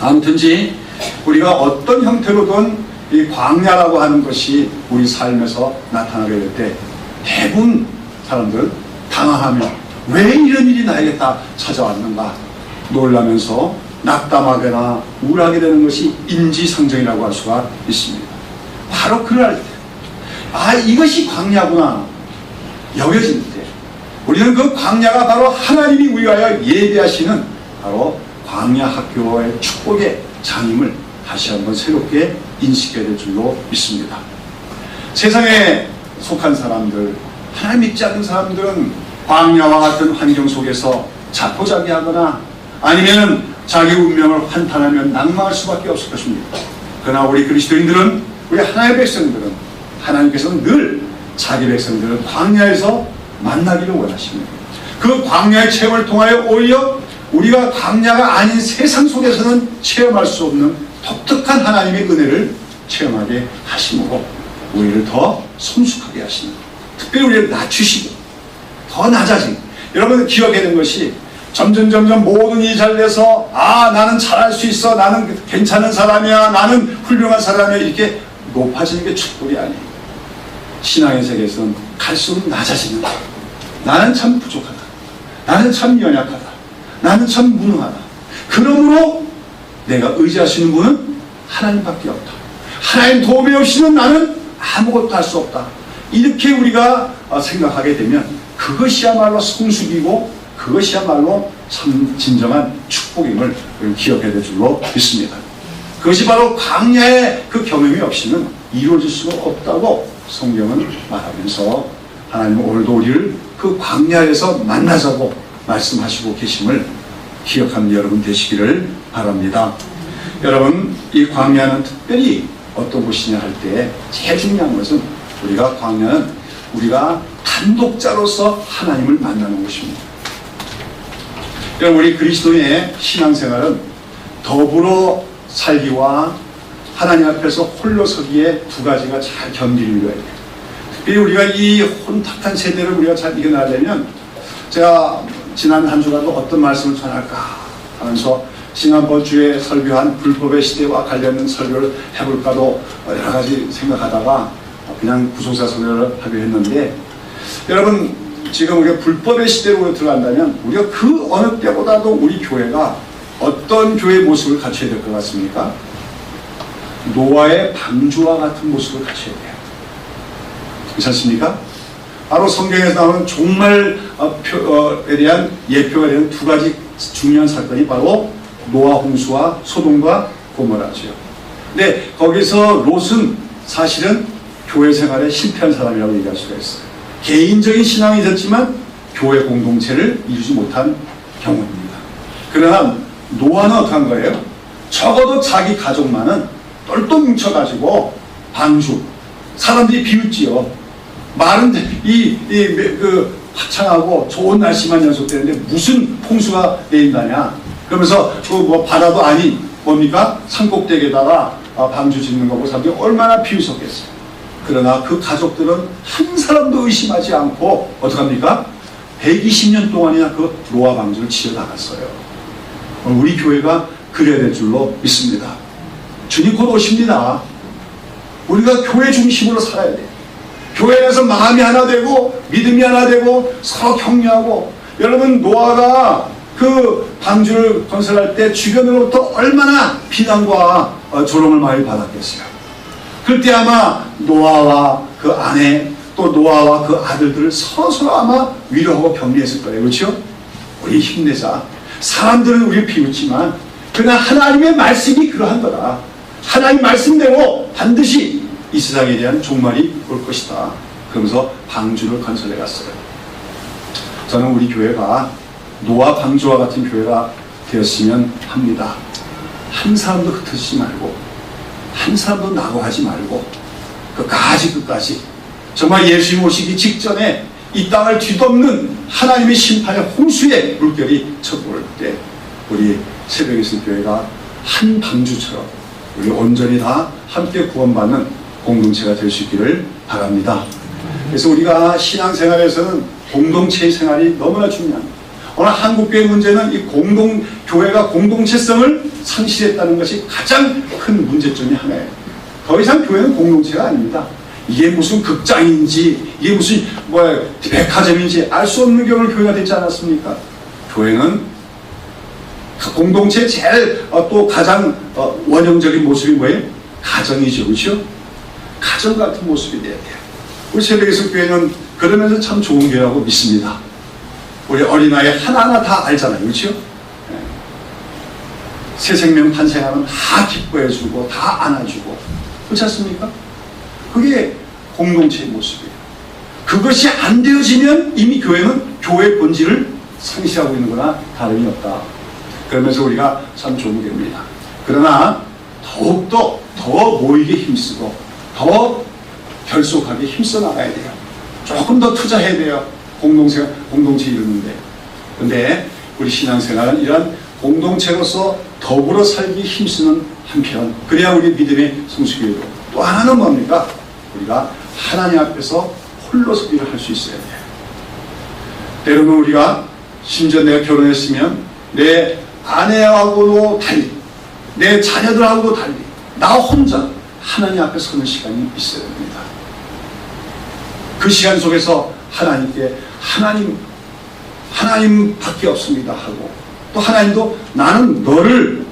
아무튼지 우리가 어떤 형태로든 이 광야라고 하는 것이 우리 삶에서 나타나게 될 때 대부분 사람들은 당황하며 왜 이런 일이 나에게 다 찾아왔는가 놀라면서 낙담하거나 우울하게 되는 것이 인지상정이라고 할 수가 있습니다. 바로 그럴 때 이것이 광야구나 여겨질 때 우리는 그 광야가 바로 하나님이 우리가 예비하시는 바로 광야 학교의 축복의 장임을 다시 한번 새롭게 인식해야 될 줄로 믿습니다. 세상에 속한 사람들, 하나님 믿지 않는 사람들은 광야와 같은 환경 속에서 자포자기하거나 아니면 자기 운명을 환탄하며 낭망할 수밖에 없을 것입니다. 그러나 우리 그리스도인들은, 우리 하나님의 백성들은, 하나님께서는 늘 자기 백성들을 광야에서 만나기를 원하십니다. 그 광야의 체험을 통하여 오히려 우리가 광야가 아닌 세상 속에서는 체험할 수 없는 독특한 하나님의 은혜를 체험하게 하심으로 우리를 더 성숙하게 하시는, 특별히 우리를 낮추시고 더 낮아지고, 여러분 기억해야 되는 것이 점점 모든 일이 잘 돼서 나는 잘할 수 있어, 나는 괜찮은 사람이야, 나는 훌륭한 사람이야, 이렇게 높아지는 게 축복이 아니에요. 신앙의 세계에서는 갈수록 낮아지는 거예요. 나는 참 부족하다, 나는 참 연약하다, 나는 참 무능하다. 그러므로 내가 의지할 수 있는 분은 하나님밖에 없다. 하나님 도움이 없이는 나는 아무것도 할 수 없다. 이렇게 우리가 생각하게 되면 그것이야말로 성숙이고 그것이야말로 참 진정한 축복임을 기억해야 될 줄로 믿습니다. 그것이 바로 광야의 그 경험이 없이는 이루어질 수가 없다고 성경은 말하면서 하나님은 오늘도 우리를 그 광야에서 만나자고 말씀하시고 계심을 기억하는 여러분 되시기를 바랍니다. 여러분, 이 광야는 특별히 어떤 곳이냐 할 때 제일 중요한 것은 광야는 우리가 단독자로서 하나님을 만나는 곳입니다. 여러분, 우리 그리스도인의 신앙생활은 더불어 살기와 하나님 앞에서 홀로 서기에 두 가지가 잘 견디려야 돼요. 특별히 우리가 이 혼탁한 세대를 우리가 잘 이겨나가려면, 제가 지난 한 주간도 어떤 말씀을 전할까 하면서 지난번 주에 설교한 불법의 시대와 관련된 설교를 해볼까도 여러 가지 생각하다가 그냥 구속사 설교를 하기로 했는데, 여러분 지금 우리가 불법의 시대로 들어간다면 우리가 그 어느 때보다도 우리 교회가 어떤 교회의 모습을 갖춰야 될 것 같습니까? 노아의 방주와 같은 모습을 갖춰야 돼요. 그렇지 않습니까? 바로 성경에서 나오는 종말에 대한 예표가 되는 두 가지 중요한 사건이 바로 노아 홍수와 소돔과 고모라죠. 근데 거기서 롯은 사실은 교회 생활에 실패한 사람이라고 얘기할 수가 있어요. 개인적인 신앙이 있었지만 교회 공동체를 이루지 못한 경우입니다. 그러나 노아는 어떻게 한 거예요? 적어도 자기 가족만은 똘똘 뭉쳐가지고 방주, 사람들이 비웃지요. 말은 화창하고 좋은 날씨만 연속되는데 무슨 홍수가 내린다냐. 그러면서 바다도 아닌 뭡니까? 산꼭대기에다가 방주 짓는 거고 사람들이 얼마나 비웃었겠어요. 그러나 그 가족들은 한 사람도 의심하지 않고 어떡합니까? 120년 동안이나 그 노아 방주를 지어나갔어요. 우리 교회가 그래야 될 줄로 믿습니다. 주님 곧 오십니다. 우리가 교회 중심으로 살아야 돼요. 교회에서 마음이 하나 되고 믿음이 하나 되고 서로 격려하고. 여러분, 노아가 그 방주를 건설할 때 주변으로부터 얼마나 비난과 조롱을 많이 받았겠어요. 그때 아마 노아와 그 아내 또 노아와 그 아들들을 서로 아마 위로하고 격려했을 거예요. 그렇죠? 우리 힘내자. 사람들은 우리를 비웃지만 그러나 하나님의 말씀이 그러한 거다. 하나님 말씀대로 반드시 이 세상에 대한 종말이 올 것이다. 그러면서 방주를 건설해 갔어요. 저는 우리 교회가 노아 방주와 같은 교회가 되었으면 합니다. 한 사람도 흩어지지 말고 한 사람도 낙오하지 말고 끝까지 정말 예수님 오시기 직전에 이 땅을 뒤덮는 하나님의 심판의 홍수의 물결이 쳐올 때 우리 새벽에 있을 교회가 한 방주처럼 우리 온전히 다 함께 구원받는 공동체가 될 수 있기를 바랍니다. 그래서 우리가 신앙생활에서는 공동체의 생활이 너무나 중요합니다. 오늘 한국교회 문제는 이 교회가 공동체성을 상실했다는 것이 가장 큰 문제점이 하나예요. 더 이상 교회는 공동체가 아닙니다. 이게 무슨 극장인지 이게 무슨 백화점인지 알 수 없는 경우를 교회가 되지 않았습니까? 교회는 공동체의 제일 또 가장 원형적인 모습이 뭐예요? 가정이죠. 그렇죠? 가정 같은 모습이 돼야 돼요. 우리 새벽에서 교회는 그러면서 참 좋은 교회라고 믿습니다. 우리 어린아이 하나하나 다 알잖아요. 그렇죠? 새 생명 탄생하면 다 기뻐해주고 다 안아주고 그렇지 않습니까? 그게 공동체의 모습이에요. 그것이 안 되어지면 이미 교회는 교회의 본질을 상실하고 있는 거나 다름이 없다. 그러면서 우리가 참 조목입니다. 그러나 더욱더 더 모이게 힘쓰고 더 결속하게 힘써 나가야 돼요. 조금 더 투자해야 돼요. 공동체 이루는데. 근데 우리 신앙생활은 이런 공동체로서 더불어 살기 힘쓰는 한편, 그래야 우리 믿음의 성숙이고, 또 하나는 뭡니까? 우리가 하나님 앞에서 홀로 서기를 할 수 있어야 돼요. 때로는 우리가 심지어 내가 결혼했으면 내 아내하고도 달리, 내 자녀들하고도 달리, 나 혼자 하나님 앞에 서는 시간이 있어야 됩니다. 그 시간 속에서 하나님께 하나님밖에 없습니다 하고, 또 하나님도 나는 너를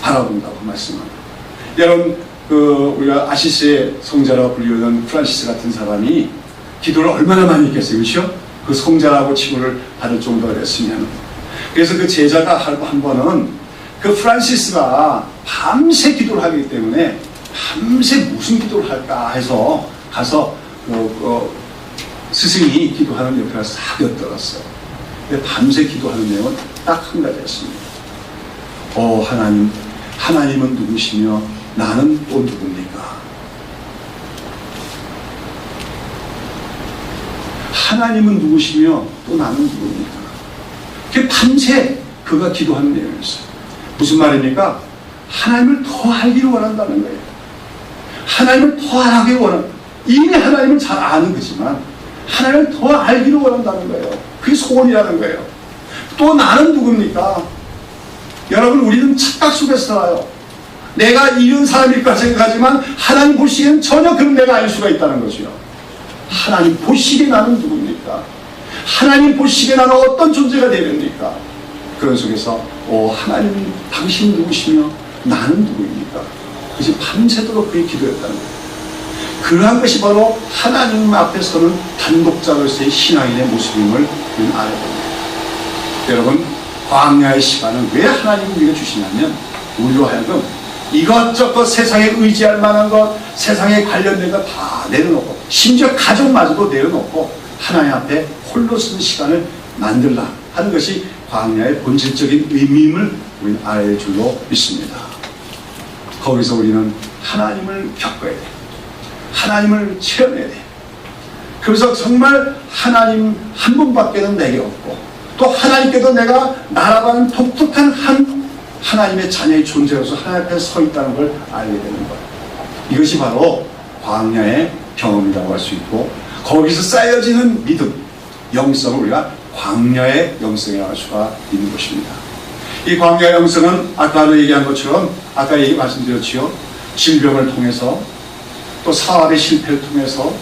바라본다고 말씀합니다. 여러분, 우리가 아시스의 성자라고 불리우는 프란시스 같은 사람이 기도를 얼마나 많이 했겠어요, 그렇죠? 그 성자라고 칭호를 받을 정도가 됐으면. 그래서 그 제자가 한 번은 그 프란시스가 밤새 기도를 하기 때문에 밤새 무슨 기도를 할까 해서 가서 스승이 기도하는 옆에 가서 싹 엿들었어요. 근데 밤새 기도하는 내용은 딱 한 가지였습니다. 하나님은 누구시며 나는 또 누굽니까? 하나님은 누구시며 또 나는 누굽니까? 그게 밤새 그가 기도하는 내용이었어요. 무슨 말입니까? 하나님을 더 알기를 원한다는 거예요. 하나님을 더 알기 이미 하나님을 잘 아는 거지만 하나님을 더 알기를 원한다는 거예요. 그게 소원이라는 거예요. 또 나는 누굽니까? 여러분, 우리는 착각 속에서 살아요. 내가 이런 사람일까 생각하지만 하나님 보시기엔 전혀 그런 내가 알 수가 있다는 거죠. 하나님 보시기에 나는 누굽니까? 하나님 보시기에 나는 어떤 존재가 되렵니까? 그런 속에서 하나님 당신 누구시며 나는 누구입니까? 그것이 밤새도록 그의 기도였다는 거예요. 그러한 것이 바로 하나님 앞에 서는 단독자로서의 신앙인의 모습임을 우리는 알아야 됩니다. 여러분, 광야의 시간은 왜 하나님이 우리에게 주시냐면 우리로 하여금 이것저것 세상에 의지할 만한 것, 세상에 관련된 것 다 내려놓고, 심지어 가족마저도 내려놓고 하나님 앞에 홀로 쓰는 시간을 만들라 하는 것이 광야의 본질적인 의미임을 우리는 알아야 줄로 믿습니다. 거기서 우리는 하나님을 겪어야 돼. 하나님을 체험해야 돼. 그래서 정말 하나님 한 분밖에는 내게 없고, 또 하나님께도 내가 나라가는 독특한 하나님의 자녀의 존재로서 하나님 앞에 서 있다는 걸 알게 되는 거예요. 이것이 바로 광야의 경험이라고 할 수 있고, 거기서 쌓여지는 믿음, 영성을 우리가 광야의 영성이라고 할 수가 있는 것입니다. 이 광야의 영성은 아까도 얘기한 것처럼, 아까 말씀드렸지요. 질병을 통해서, 또 사업의 실패를 통해서,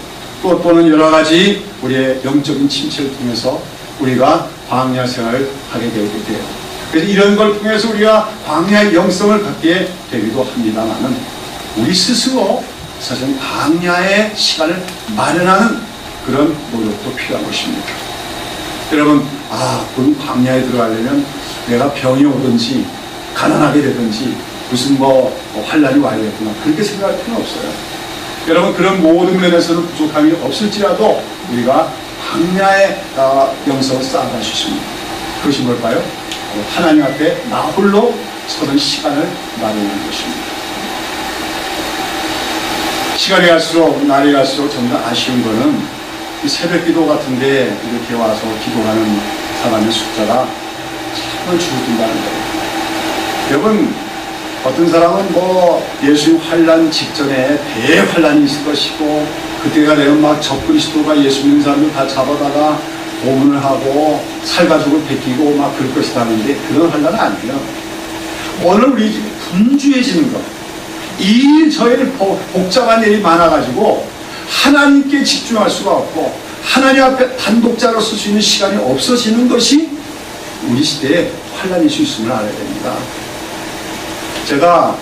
또는 여러 가지 우리의 영적인 침체를 통해서 우리가 광야 생활을 하게 되게 돼요. 그래서 이런 걸 통해서 우리가 광야의 영성을 갖게 되기도 합니다만은, 우리 스스로 사실 광야의 시간을 마련하는 그런 노력도 필요한 것입니다. 여러분, 그 광야에 들어가려면 내가 병이 오든지 가난하게 되든지 무슨 환란이 와야겠구나, 그렇게 생각할 필요는 없어요. 여러분, 그런 모든 면에서는 부족함이 없을지라도 우리가 광야의 영성을 쌓아갈 수 있습니다. 그것이 뭘까요? 하나님 앞에 나 홀로 서는 시간을 마련하는 것입니다. 시간이 갈수록, 날이 갈수록 점점 아쉬운 거는 이 새벽 기도 같은데 이렇게 와서 기도하는 사람의 숫자가 정말 줄어든다는 거예요. 여러분, 어떤 사람은 예수님 환란 직전에 대환란이 있을 것이고, 그때가 되면 막 적그리스도가 예수 믿는 사람들 다 잡아다가 고문을 하고 살가죽을 베끼고 막 그럴 것이다 하는데, 그런 환란은 아니에요. 오늘 우리 집이 분주해지는 것, 이 저의 복잡한 일이 많아가지고 하나님께 집중할 수가 없고 하나님 앞에 단독자로 쓸 수 있는 시간이 없어지는 것이 우리 시대에 환란일 수 있음을 알아야 됩니다. 제가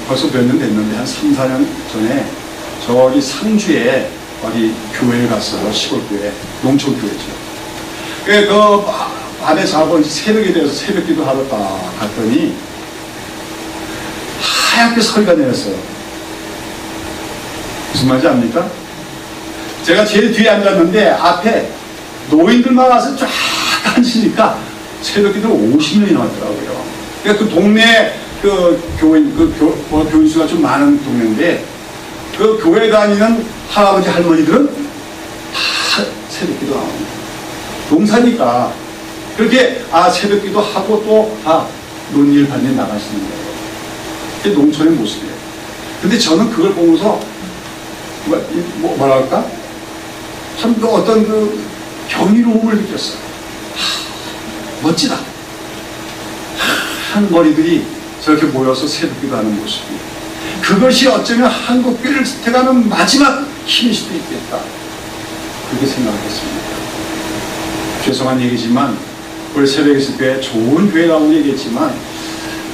벌써 몇 년 됐는데 한 3, 4년 전에 저기 상주에 어디 교회를 갔어요. 시골교회, 농촌교회죠. 그 밤에 자고 새벽이 돼서 새벽 기도 하러 딱 갔더니 하얗게 소리가 내렸어요. 무슨 말인지 압니까? 제가 제일 뒤에 앉았는데 앞에 노인들만 와서 쫙 앉으니까 새벽 기도를 50명이 나왔더라고요. 그러니까 그 동네 그 교인, 교인 수가 좀 많은 동네인데 그 교회 다니는 할아버지 할머니들은 다 새벽 기도 나옵니다. 농사니까 그렇게 새벽 기도 하고 또 논일 반에 나가시는 거예요. 그게 농촌의 모습이에요. 근데 저는 그걸 보면서 뭐랄까? 참 어떤 그 경이로움을 느꼈어요. 멋지다. 한 머리들이 저렇게 모여서 새벽 기도하는 모습이, 그것이 어쩌면 한국 교회를 지탱하는 마지막 힘일 수도 있겠다. 그렇게 생각했습니다. 죄송한 얘기지만 우리 새벽에서 교회 좋은 교회라고 얘기했지만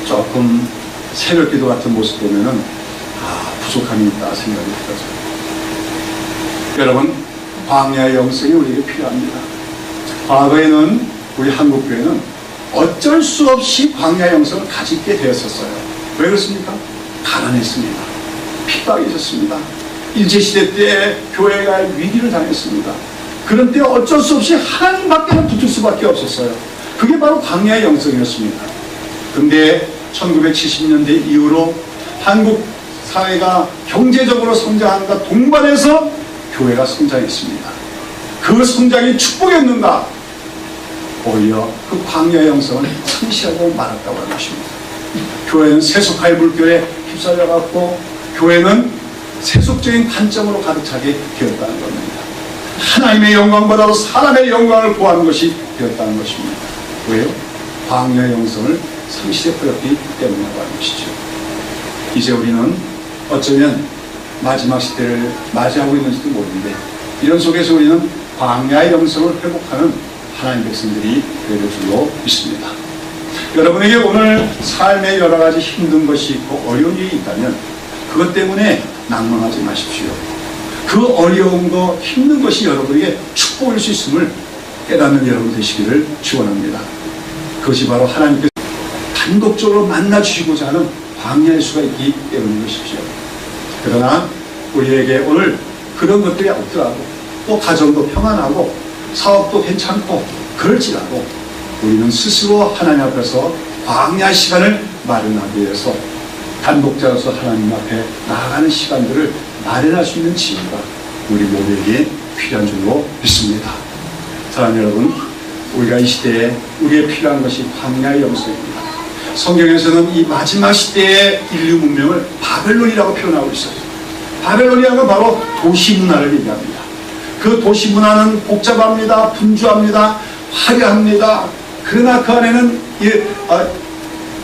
조금 새벽 기도 같은 모습 보면은 부족함이 있다 생각이 들어요. 여러분, 광야의 영성이 우리에게 필요합니다. 과거에는 우리 한국 교회는 어쩔 수 없이 광야의 영성을 가지게 되었었어요. 왜 그렇습니까? 가난했습니다. 핍박이 있었습니다. 일제시대 때 교회가 위기를 당했습니다. 그런 때 어쩔 수 없이 하나님밖에는 붙을 수밖에 없었어요. 그게 바로 광야의 영성이었습니다. 근데 1970년대 이후로 한국 사회가 경제적으로 성장한과 동반해서 교회가 성장했습니다. 그 성장이 축복이었는가? 오히려 그 광야의 영성을 상실하고 말았다고 하는 것입니다. 교회는 세속화의 물결에 휩쓸려갔고 교회는 세속적인 관점으로 가득 차게 되었다는 겁니다. 하나님의 영광보다도 사람의 영광을 구하는 것이 되었다는 것입니다. 왜요? 광야의 영성을 상실해버렸기 때문이라고 하는 것이죠. 이제 우리는 어쩌면 마지막 시대를 맞이하고 있는지도 모르는데 이런 속에서 우리는 광야의 영성을 회복하는 하나님 백성들이 되는 줄로 믿습니다. 여러분에게 오늘 삶에 여러 가지 힘든 것이 있고 어려운 일이 있다면 그것 때문에 낭망하지 마십시오. 그 어려운 거, 힘든 것이 여러분에게 축복일 수 있음을 깨닫는 여러분 되시기를 축원합니다. 그것이 바로 하나님께서 단독적으로 만나주시고자 하는 광야의 수가 있기 때문인 것이죠. 그러나 우리에게 오늘 그런 것들이 없더라도 또 가정도 평안하고 사업도 괜찮고 그럴지라도 우리는 스스로 하나님 앞에서 광야 시간을 마련하기 위해서 단독자로서 하나님 앞에 나아가는 시간들을 마련할 수 있는 지혜가 우리 모두에게 필요한 줄로 믿습니다. 사랑하는 여러분, 우리가 이 시대에 우리에 필요한 것이 광야의 영성입니다. 성경에서는 이 마지막 시대의 인류 문명을 바벨론이라고 표현하고 있어요. 바벨론이라는 건 바로 도시 문화를 얘기합니다. 그 도시 문화는 복잡합니다. 분주합니다. 화려합니다. 그러나 그 안에는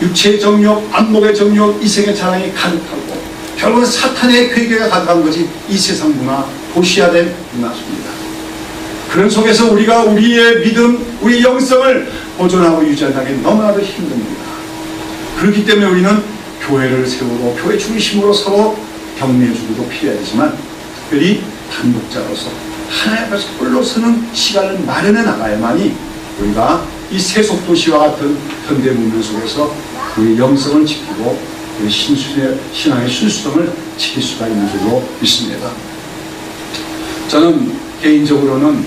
육체의 정욕, 안목의 정욕, 이생의 자랑이 가득하고 결국은 사탄의 괴계가 가득한 것이 이 세상 문화, 도시화된 문화입니다. 그런 속에서 우리가 우리의 믿음, 우리의 영성을 보존하고 유지하기 너무나도 힘듭니다. 그렇기 때문에 우리는 교회를 세우고 교회 중심으로 서로 격려해주기도 필요하지만 특별히 단독자로서 하나님 앞에서 홀로 서는 시간을 마련해 나가야만이 우리가 이 세속 도시와 같은 현대 문명 속에서 우리 영성을 지키고 우리 신앙의 순수성을 지킬 수가 있는 줄로 믿습니다. 저는 개인적으로는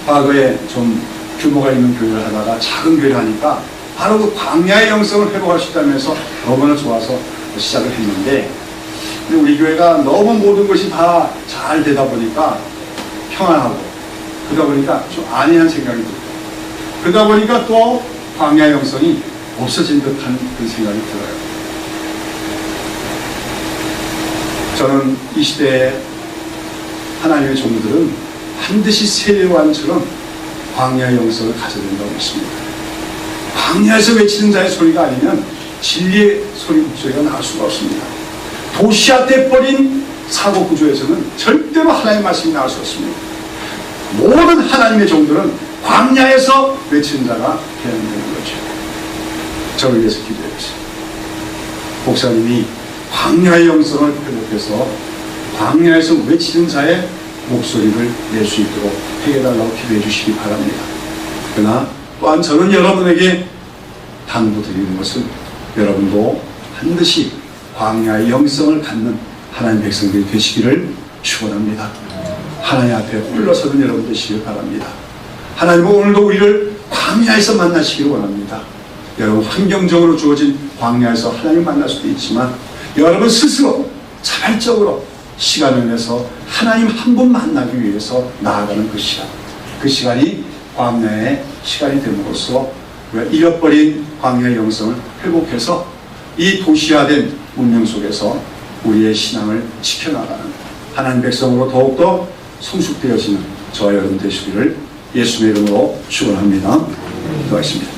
과거에 좀 규모가 있는 교회를 하다가 작은 교회를 하니까 바로 그 광야의 영성을 회복할 수 있다면서 너무나 좋아서 시작을 했는데 근데 우리 교회가 너무 모든 것이 다 잘 되다 보니까 평안하고 그러다 보니까 좀 안이한 생각이 들고 그러다 보니까 또 광야의 영성이 없어진 듯한 그런 생각이 들어요. 저는 이 시대에 하나님의 종들은 반드시 세례요한처럼 광야의 영성을 가져야 된다고 믿습니다. 광야에서 외치는 자의 소리가 아니면 진리의 목소리가 나올 수가 없습니다. 도시화돼 버린 사고 구조에서는 절대로 하나님의 말씀이 나올 수 없습니다. 모든 하나님의 종들은 광야에서 외치는 자가 되어야 되는 거죠. 저를 위해서 기도해 주세요. 목사님이 광야의 영성을 회복해서 광야에서 외치는 자의 목소리를 낼 수 있도록 해달라고 기도해 주시기 바랍니다. 그러나 또한 저는 여러분에게 당부드리는 것은 여러분도 반드시 광야의 영성을 갖는 하나님의 백성들이 되시기를 축원합니다. 하나님 앞에 홀로서는 여러분 되시길 바랍니다. 하나님은 오늘도 우리를 광야에서 만나시기를 원합니다. 여러분 환경적으로 주어진 광야에서 하나님 만날 수도 있지만 여러분 스스로 자발적으로 시간을 내서 하나님 한 분 만나기 위해서 나아가는 그 시간이 광야의 시간이 됨으로써 우리가 잃어버린 광야의 영성을 회복해서 이 도시화된 문명 속에서 우리의 신앙을 지켜나가는 하나님 백성으로 더욱더 성숙되어지는 저와 여러분 되시기를 예수의 이름으로 축원합니다. 기도하겠습니다.